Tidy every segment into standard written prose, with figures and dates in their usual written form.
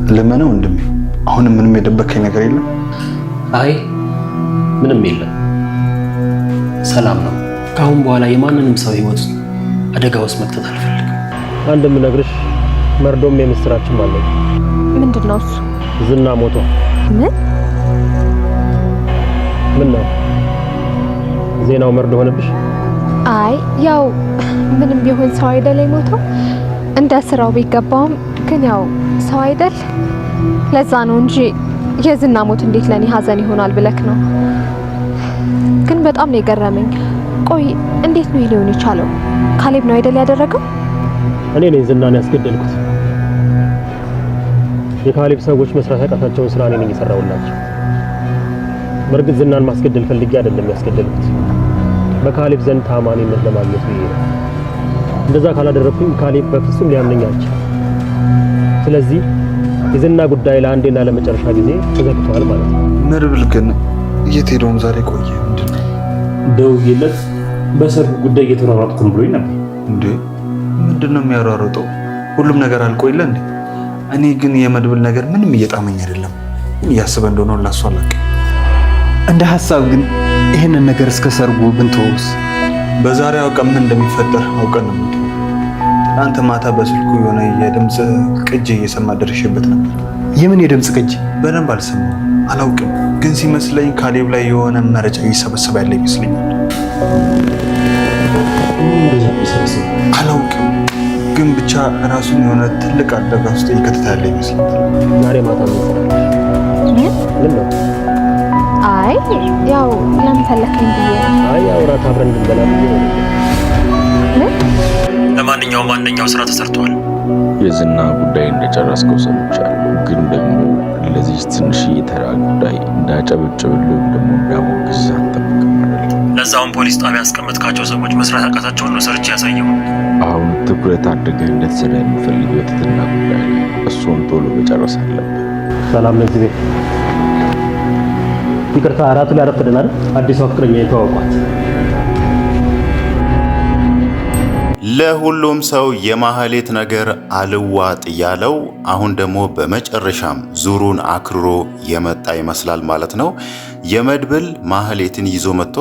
ለምነው ወንድሜ፣ አሁንም ምንም የደበከኝ ነገር የለም? አይ ምንም የለም፣ ሰላም ነው። ከአሁን በኋላ የማንንም ሰው ህይወት አደጋ ውስጥ መክተት አልፈልግም። አንድ የምነግርሽ መርዶም የምስራችም አለ። ምንድነው እሱ? ዝና ሞቶ። ምን ነው ዜናው መርዶ ሆነብሽ? አይ ያው ምንም ቢሆን ሰው አይደል የሞተው፣ እንደ ስራው ቢገባውም ግን ያው ሰው አይደል። ለዛ ነው እንጂ የዝና ሞት እንዴት ለኔ ሀዘን ይሆናል ብለክ ነው። ግን በጣም ነው የገረመኝ። ቆይ እንዴት ነው ሊሆን የቻለው? ካሌብ ነው አይደል ያደረገው? እኔ ነኝ ዝናን ያስገደልኩት። የካሌብ ሰዎች መስራት ያቃታቸውን ስራ እኔ ነኝ የሰራሁላቸው። በርግጥ ዝናን ማስገደል ፈልጌ አይደለም ያስገደልኩት፣ በካሌብ ዘንድ ታማኝነት ለማግኘት ብዬ ነው። እንደዛ ካላደረኩኝ ካሌብ በፍጹም ሊያምነኝ አልቻለም። ስለዚህ የዝና ጉዳይ ለአንዴና ለመጨረሻ ጊዜ ተዘግቷል ማለት ነው። መድብል ግን የት ሄደውም ዛሬ ቆየ? ምንድነው? ደውዬለት በሰርጉ ጉዳይ እየተሯሯጥኩ ነው ብሎኝ ነበር። እንዴ ምንድነው የሚያሯሯጠው? ሁሉም ነገር አልቆይለ እንዴ? እኔ ግን የመድብል ነገር ምንም እየጣመኝ አይደለም። እያስበ እንደሆነ ላሷ አላውቅ። እንደ ሐሳብ ግን ይሄንን ነገር እስከ ሰርጉ ብንተውስ? በዛሬው ቀን ምን እንደሚፈጠር አውቀን ነው። ትናንት ማታ በስልኩ የሆነ የድምጽ ቅጂ እየሰማ ደርሼበት ነበር። የምን የድምጽ ቅጂ? በደንብ አልሰማሁም፣ አላውቅም። ግን ሲመስለኝ ካሌብ ላይ የሆነ መረጃ እየሰበሰበ ያለ ይመስለኛል። አላውቅም፣ ግን ብቻ ራሱን የሆነ ትልቅ አደጋ ውስጥ እየከተተ ያለ ይመስለኛል። ዛሬ ማታ ምን ነው? አይ ያው ለምን ፈለከኝ ብዬ ነው። አይ ያው ራት አብረን እንበላ ብዬ ነው። ለማንኛውም አንደኛው ስራ ተሰርቷል። የዝና ጉዳይ እንደጨረስከው ሰምቻለሁ። ግን ደግሞ ለዚህ ትንሽዬ ተራ ጉዳይ እንዳጨበጭብልህ ደግሞ እንዳሞግዝ አትጠብቅም አይደል? ለዛውም ፖሊስ ጣቢያ ያስቀመጥካቸው ሰዎች መስራት ያቃታቸውን ነው ሰርቼ ያሳየው። አሁን ትኩረት አድርገህ እንድትሰራ የምፈልገው የትትና ጉዳይ ላይ እሱን ቶሎ መጨረስ አለብህ። ሰላም ለዚህ ቤት። ይቅርታ አራቱ ላይ አረፈደናል። አዲሷ ፍቅረኛ የተዋወቋት ለሁሉም ሰው የማህሌት ነገር አልዋጥ ያለው አሁን ደግሞ በመጨረሻም ዙሩን አክርሮ የመጣ ይመስላል ማለት ነው። የመድብል ማህሌትን ይዞ መጥቶ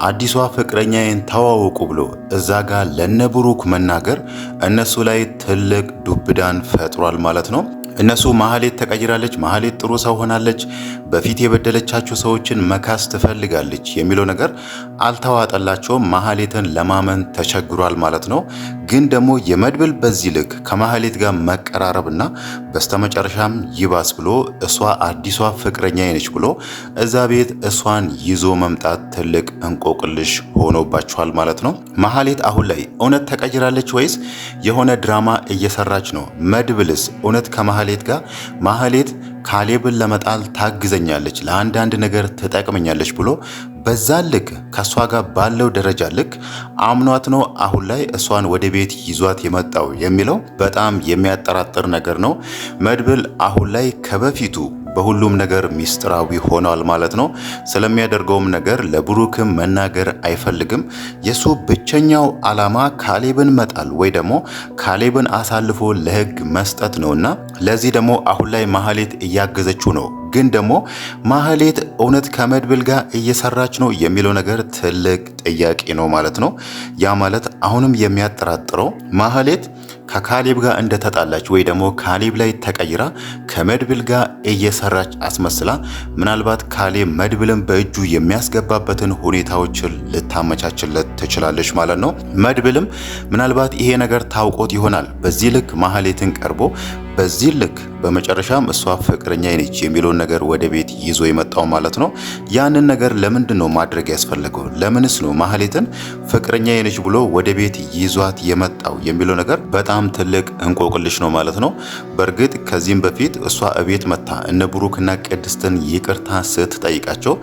አዲሷ ፍቅረኛዬን ተዋወቁ ብሎ እዛ ጋር ለነብሩክ መናገር እነሱ ላይ ትልቅ ዱብዳን ፈጥሯል ማለት ነው። እነሱ ማህሌት ተቀይራለች፣ ማህሌት ጥሩ ሰው ሆናለች፣ በፊት የበደለቻቸው ሰዎችን መካስ ትፈልጋለች የሚለው ነገር አልተዋጠላቸውም። ማህሌትን ለማመን ተቸግሯል ማለት ነው። ግን ደግሞ የመድብል በዚህ ልክ ከማህሌት ጋር መቀራረብና በስተመጨረሻም ይባስ ብሎ እሷ አዲሷ ፍቅረኛ ነች ብሎ እዛ ቤት እሷን ይዞ መምጣት ትልቅ እንቆቅልሽ ሆኖባቸዋል ማለት ነው። ማህሌት አሁን ላይ እውነት ተቀይራለች ወይስ የሆነ ድራማ እየሰራች ነው? መድብልስ እውነት ከማህሌት ጋር ማህሌት ካሌብን ለመጣል ታግዘኛለች፣ ለአንዳንድ ነገር ትጠቅመኛለች ብሎ በዛ ልክ ከሷ ጋር ባለው ደረጃ ልክ አምኗት ነው አሁን ላይ እሷን ወደ ቤት ይዟት የመጣው የሚለው በጣም የሚያጠራጥር ነገር ነው። መድብል አሁን ላይ ከበፊቱ በሁሉም ነገር ሚስጥራዊ ሆኗል ማለት ነው። ስለሚያደርገውም ነገር ለብሩክም መናገር አይፈልግም። የሱ ብቸኛው ዓላማ ካሌብን መጣል ወይ ደግሞ ካሌብን አሳልፎ ለሕግ መስጠት ነውና ለዚህ ደግሞ አሁን ላይ ማህሌት እያገዘችው ነው። ግን ደግሞ ማህሌት እውነት ከመድብል ጋር እየሰራች ነው የሚለው ነገር ትልቅ ጥያቄ ነው ማለት ነው። ያ ማለት አሁንም የሚያጠራጥረው ማህሌት ከካሌብ ጋር እንደተጣላች ወይ ደግሞ ካሌብ ላይ ተቀይራ ከመድብል ጋር እየሰራች አስመስላ ምናልባት ካሌብ መድብልን በእጁ የሚያስገባበትን ሁኔታዎችን ልታመቻችለት ትችላለች ማለት ነው። መድብልም ምናልባት ይሄ ነገር ታውቆት ይሆናል በዚህ ልክ ማህሌትን ቀርቦ በዚህ ልክ በመጨረሻም እሷ ፍቅረኛ ነች የሚለውን ነገር ወደ ቤት ይዞ የመጣው ማለት ነው። ያንን ነገር ለምንድን ነው ማድረግ ያስፈለገው? ለምንስ ነው ማህሌትን ፍቅረኛ ነች ብሎ ወደ ቤት ይዟት የመጣው የሚለው ነገር በጣም ትልቅ እንቆቅልሽ ነው ማለት ነው። በእርግጥ ከዚህም በፊት እሷ እቤት መታ እነ ብሩክና ቅድስትን ይቅርታ ስትጠይቃቸው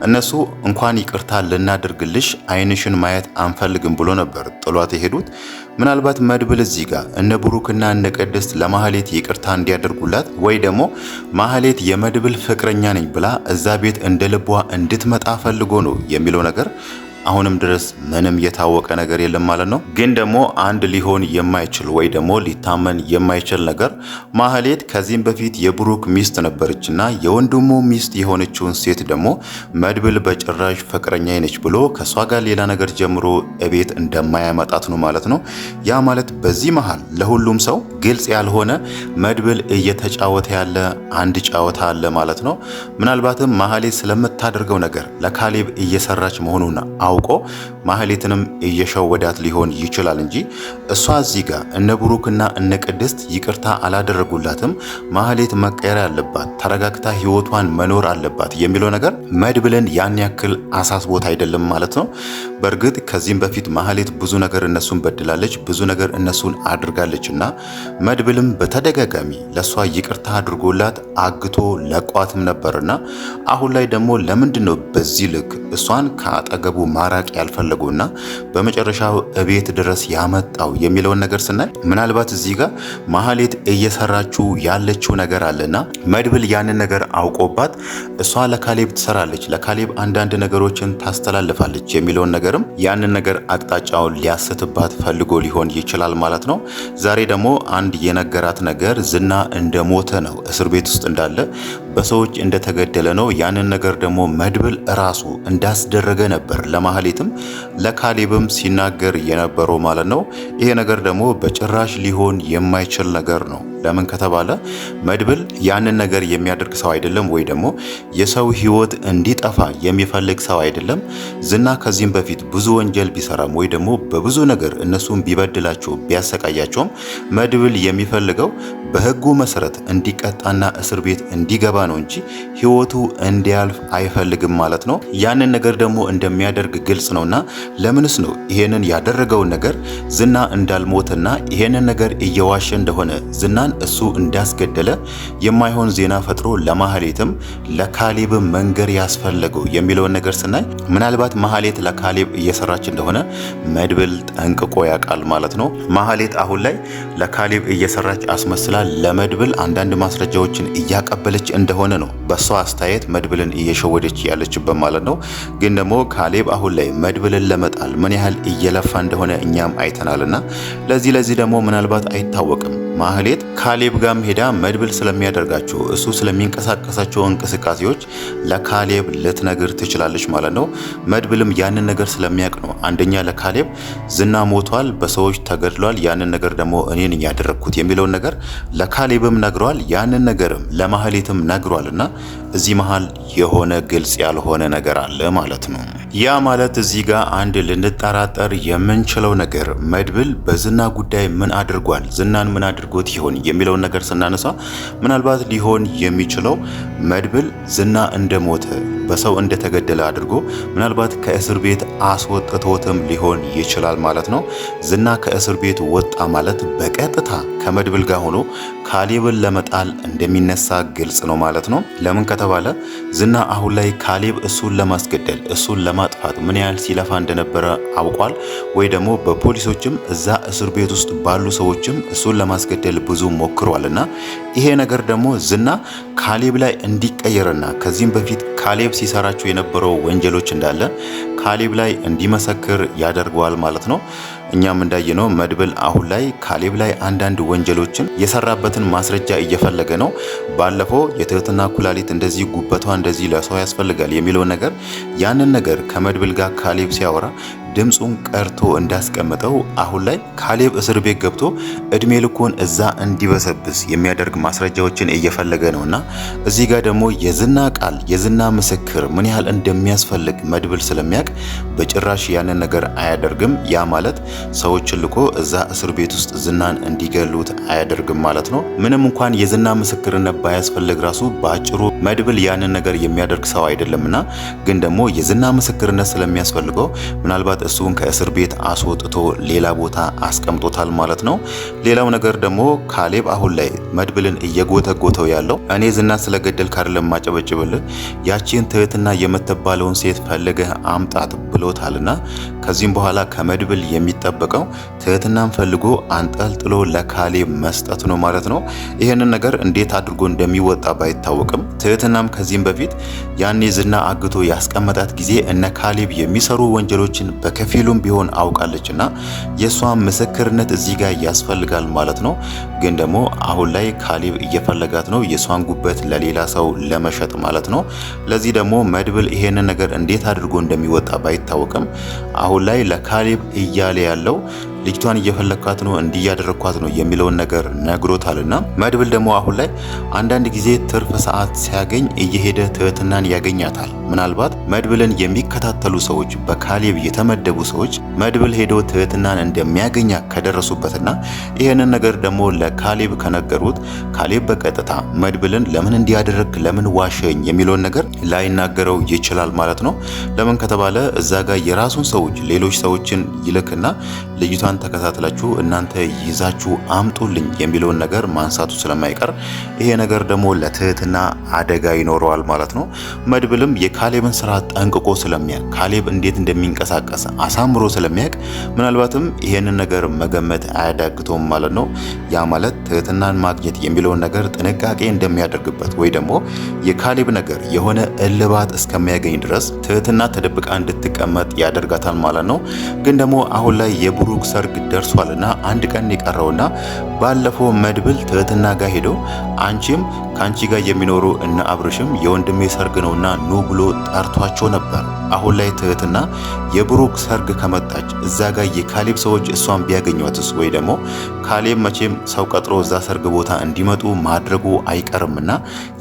እነሱ እንኳን ይቅርታ ልናደርግልሽ አይንሽን ማየት አንፈልግም ብሎ ነበር ጥሏት የሄዱት። ምናልባት መድብል እዚህ ጋር እነ ብሩክና እነ ቅድስት ለማህሌት ይቅርታ እንዲያደርጉላት ወይ ደግሞ ማህሌት የመድብል ፍቅረኛ ነኝ ብላ እዛ ቤት እንደ ልቧ እንድትመጣ ፈልጎ ነው የሚለው ነገር አሁንም ድረስ ምንም የታወቀ ነገር የለም ማለት ነው። ግን ደግሞ አንድ ሊሆን የማይችል ወይ ደግሞ ሊታመን የማይችል ነገር ማህሌት ከዚህም በፊት የብሩክ ሚስት ነበረችና የወንድሙ ሚስት የሆነችውን ሴት ደግሞ መድብል በጭራሽ ፍቅረኛ ነች ብሎ ከሷ ጋር ሌላ ነገር ጀምሮ እቤት እንደማያመጣት ነው ማለት ነው። ያ ማለት በዚህ መሃል ለሁሉም ሰው ግልጽ ያልሆነ መድብል እየተጫወተ ያለ አንድ ጨዋታ አለ ማለት ነው። ምናልባትም ማህሌት ስለምታደርገው ነገር ለካሌብ እየሰራች መሆኑን አውቆ ማህሌትንም እየሸወዳት ሊሆን ይችላል እንጂ እሷ እዚህ ጋር እነ ብሩክና እነ ቅድስት ይቅርታ አላደረጉላትም። ማህሌት መቀየር ያለባት ተረጋግታ ህይወቷን መኖር አለባት የሚለው ነገር መድብልን ያን ያክል አሳስቦት አይደለም ማለት ነው። በእርግጥ ከዚህም በፊት ማህሌት ብዙ ነገር እነሱን በድላለች፣ ብዙ ነገር እነሱን አድርጋለችና መድብልም በተደጋጋሚ ለሷ ይቅርታ አድርጎላት አግቶ ለቋትም ነበርና አሁን ላይ ደግሞ ለምንድነው በዚህ ልክ እሷን ከአጠገቡ ማራቅ ያልፈለጉና በመጨረሻው እቤት ድረስ ያመጣው የሚለውን ነገር ስናይ ምናልባት እዚህ ጋር ማህሌት እየሰራችው ያለችው ነገር አለና መድብል ያንን ነገር አውቆባት እሷ ለካሌብ ትሰራለች፣ ለካሌብ አንዳንድ ነገሮችን ታስተላልፋለች የሚለውን ነገርም ያንን ነገር አቅጣጫውን ሊያስትባት ፈልጎ ሊሆን ይችላል ማለት ነው። ዛሬ ደግሞ አንድ የነገራት ነገር ዝና እንደሞተ ነው፣ እስር ቤት ውስጥ እንዳለ በሰዎች እንደተገደለ ነው። ያንን ነገር ደግሞ መድብል ራሱ እንዳስደረገ ነበር ለማህሌትም ለካሌብም ሲናገር የነበረው ማለት ነው። ይሄ ነገር ደግሞ በጭራሽ ሊሆን የማይችል ነገር ነው። ለምን ከተባለ መድብል ያንን ነገር የሚያደርግ ሰው አይደለም፣ ወይ ደግሞ የሰው ህይወት እንዲጠፋ የሚፈልግ ሰው አይደለም። ዝና ከዚህም በፊት ብዙ ወንጀል ቢሰራም ወይ ደግሞ በብዙ ነገር እነሱን ቢበድላቸው ቢያሰቃያቸውም መድብል የሚፈልገው በህጉ መሰረት እንዲቀጣና እስር ቤት እንዲገባ ነው እንጂ ህይወቱ እንዲያልፍ አይፈልግም ማለት ነው። ያንን ነገር ደግሞ እንደሚያደርግ ግልጽ ነውና ለምንስ ነው ይሄንን ያደረገውን ነገር ዝና እንዳልሞተና ይሄንን ነገር እየዋሸ እንደሆነ ዝናን እሱ እንዳስገደለ የማይሆን ዜና ፈጥሮ ለማህሌትም ለካሌብ መንገር ያስፈለገው የሚለውን ነገር ስናይ ምናልባት ማህሌት ለካሌብ እየሰራች እንደሆነ መድብል ጠንቅቆ ያውቃል ማለት ነው። ማህሌት አሁን ላይ ለካሌብ እየሰራች አስመስላ ለመድብል አንዳንድ ማስረጃዎችን እያቀበለች እንደሆነ ነው በሷ አስተያየት መድብልን እየሸወደች ያለችበት ማለት ነው። ግን ደግሞ ካሌብ አሁን ላይ መድብልን ለመጣል ምን ያህል እየለፋ እንደሆነ እኛም አይተናልና ለዚህ ደግሞ ምናልባት አይታወቅም ማህሌት ካሌብ ጋም ሄዳ መድብል ስለሚያደርጋቸው እሱ ስለሚንቀሳቀሳቸው እንቅስቃሴዎች ለካሌብ ልትነግር ትችላለች ማለት ነው። መድብልም ያንን ነገር ስለሚያውቅ ነው አንደኛ ለካሌብ ዝና ሞቷል፣ በሰዎች ተገድሏል፣ ያንን ነገር ደግሞ እኔ ነኝ ያደረኩት የሚለውን ነገር ለካሌብም ነግሯል፣ ያንን ነገርም ለማህሌትም ነግሯልና እዚህ መሃል የሆነ ግልጽ ያልሆነ ነገር አለ ማለት ነው። ያ ማለት እዚህ ጋር አንድ ልንጠራጠር የምንችለው ነገር መድብል በዝና ጉዳይ ምን አድርጓል፣ ዝናን ምን አድርጎት ይሆን የሚለውን ነገር ስናነሳ ምናልባት ሊሆን የሚችለው መድብል ዝና እንደሞተ በሰው እንደተገደለ አድርጎ ምናልባት ከእስር ቤት አስወጥቶትም ሊሆን ይችላል ማለት ነው። ዝና ከእስር ቤት ወጣ ማለት በቀጥታ ከመድብል ጋር ሆኖ ካሌብን ለመጣል እንደሚነሳ ግልጽ ነው ማለት ነው። ለምን ከተባለ ዝና አሁን ላይ ካሌብ እሱን ለማስገደል እሱን ለማጥፋት ምን ያህል ሲለፋ እንደነበረ አውቋል። ወይ ደግሞ በፖሊሶችም እዛ እስር ቤት ውስጥ ባሉ ሰዎችም እሱን ለማስገደል ብዙ ሞክሯልና ይሄ ነገር ደግሞ ዝና ካሌብ ላይ እንዲቀየርና ከዚህም በፊት ካሌብ ሲሰራቸው የነበረው ወንጀሎች እንዳለ ካሌብ ላይ እንዲመሰክር ያደርገዋል ማለት ነው። እኛም እንዳየነው መድብል አሁን ላይ ካሌብ ላይ አንዳንድ ወንጀሎችን የሰራበትን ማስረጃ እየፈለገ ነው። ባለፈው የትህትና ኩላሊት እንደዚህ ጉበቷ እንደዚህ ለሰው ያስፈልጋል የሚለው ነገር ያንን ነገር ከመድብል ጋር ካሌብ ሲያወራ ድምፁን ቀርቶ እንዳስቀምጠው አሁን ላይ ካሌብ እስር ቤት ገብቶ እድሜ ልኩን እዛ እንዲበሰብስ የሚያደርግ ማስረጃዎችን እየፈለገ ነውና እዚህ ጋር ደግሞ የዝና ቃል የዝና ምስክር ምን ያህል እንደሚያስፈልግ መድብል ስለሚያውቅ በጭራሽ ያንን ነገር አያደርግም። ያ ማለት ሰዎችን ልኮ እዛ እስር ቤት ውስጥ ዝናን እንዲገሉት አያደርግም ማለት ነው። ምንም እንኳን የዝና ምስክርነት ባያስፈልግ ራሱ በአጭሩ መድብል ያንን ነገር የሚያደርግ ሰው አይደለምና ግን ደግሞ የዝና ምስክርነት ስለሚያስፈልገው ምናልባት ምናልባት እሱን ከእስር ቤት አስወጥቶ ሌላ ቦታ አስቀምጦታል ማለት ነው። ሌላው ነገር ደግሞ ካሌብ አሁን ላይ መድብልን እየጎተጎተው ያለው እኔ ዝና ስለገደልክ አይደለም ማጨበጭብልህ ያቺን ትህትና የምትባለውን ሴት ፈልገህ አምጣት ብሎታልና ከዚህም በኋላ ከመድብል የሚጠበቀው ትህትናን ፈልጎ አንጠልጥሎ ለካሌብ መስጠት ነው ማለት ነው። ይህንን ነገር እንዴት አድርጎ እንደሚወጣ ባይታወቅም ትህትናም ከዚህም በፊት ያኔ ዝና አግቶ ያስቀመጣት ጊዜ እነ ካሌብ የሚሰሩ ወንጀሎችን በከፊሉም ቢሆን አውቃለችና የሷን ምስክርነት እዚህ ጋር ያስፈልጋል ማለት ነው። ግን ደግሞ አሁን ላይ ካሌብ እየፈለጋት ነው የሷን ጉበት ለሌላ ሰው ለመሸጥ ማለት ነው። ለዚህ ደግሞ መድብል ይሄንን ነገር እንዴት አድርጎ እንደሚወጣ ባይታወቅም አሁን ላይ ለካሌብ እያለ ያለው ልጅቷን እየፈለካት ነው እንዲያደረኳት ነው የሚለውን ነገር ነግሮታልና መድብል ደግሞ አሁን ላይ አንዳንድ ጊዜ ትርፍ ሰዓት ሲያገኝ እየሄደ ትህትናን ያገኛታል። ምናልባት መድብልን የሚከታተሉ ሰዎች በካሌብ የተመደቡ ሰዎች መድብል ሄዶ ትህትናን እንደሚያገኛ ከደረሱበትና ይህንን ነገር ደግሞ ለካሌብ ከነገሩት ካሌብ በቀጥታ መድብልን ለምን እንዲያደርግ ለምን ዋሸኝ የሚለውን ነገር ላይናገረው ይችላል ማለት ነው። ለምን ከተባለ እዛ ጋር የራሱን ሰዎች ሌሎች ሰዎችን ይልክና ልጅቷን ተከታትላችሁ እናንተ ይዛችሁ አምጡልኝ የሚለውን ነገር ማንሳቱ ስለማይቀር ይሄ ነገር ደግሞ ለትህትና አደጋ ይኖረዋል ማለት ነው። መድብልም የካሌብን ስራ ጠንቅቆ ስለሚያውቅ ካሌብ እንዴት እንደሚንቀሳቀስ አሳምሮ ስለሚያውቅ ምናልባትም ይሄንን ነገር መገመት አያዳግተውም ማለት ነው። ያ ማለት ትህትናን ማግኘት የሚለውን ነገር ጥንቃቄ እንደሚያደርግበት ወይ ደግሞ የካሌብ ነገር የሆነ እልባት እስከሚያገኝ ድረስ ትህትና ተደብቃ እንድትቀመጥ ያደርጋታል ማለት ነው። ግን ደግሞ አሁን ላይ የብሩክ ሰርግ ደርሷልና አንድ ቀን የቀረውና ባለፈው መድብል ትህትና ጋር ሄዶ አንቺም ካንቺ ጋር የሚኖሩ እነ አብርሽም የወንድሜ ሰርግ ነውና ኑ ብሎ ጠርቷቸው ነበር። አሁን ላይ ትህትና የብሩክ ሰርግ ከመጣች እዛ ጋር የካሌብ ሰዎች እሷን ቢያገኟትስ ወይ ደግሞ ካሌብ መቼም ሰው ቀጥሮ እዛ ሰርግ ቦታ እንዲመጡ ማድረጉ አይቀርምና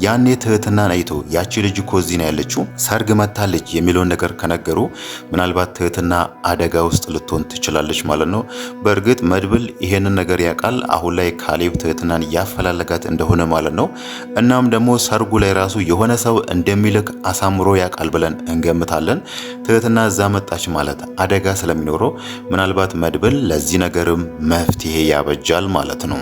ያኔ ትህትናን አይቶ ያቺ ልጅ እኮ እዚህ ነው ያለችው ሰርግ መታለች የሚለውን ነገር ከነገሩ ምናልባት ትህትና አደጋ ውስጥ ልትሆን ትችላለች ማለት ነው። በእርግጥ መድብል ይሄንን ነገር ያውቃል። አሁን ላይ ካሌብ ትህትናን ያፈላለጋት እንደሆነ ማለት ነው። እናም ደግሞ ሰርጉ ላይ ራሱ የሆነ ሰው እንደሚልክ አሳምሮ ያውቃል ብለን እንገምታለን። ትህትና እዛ መጣች ማለት አደጋ ስለሚኖረው ምናልባት መድብል ለዚህ ነገርም መፍትሄ ያበጃል ማለት ነው።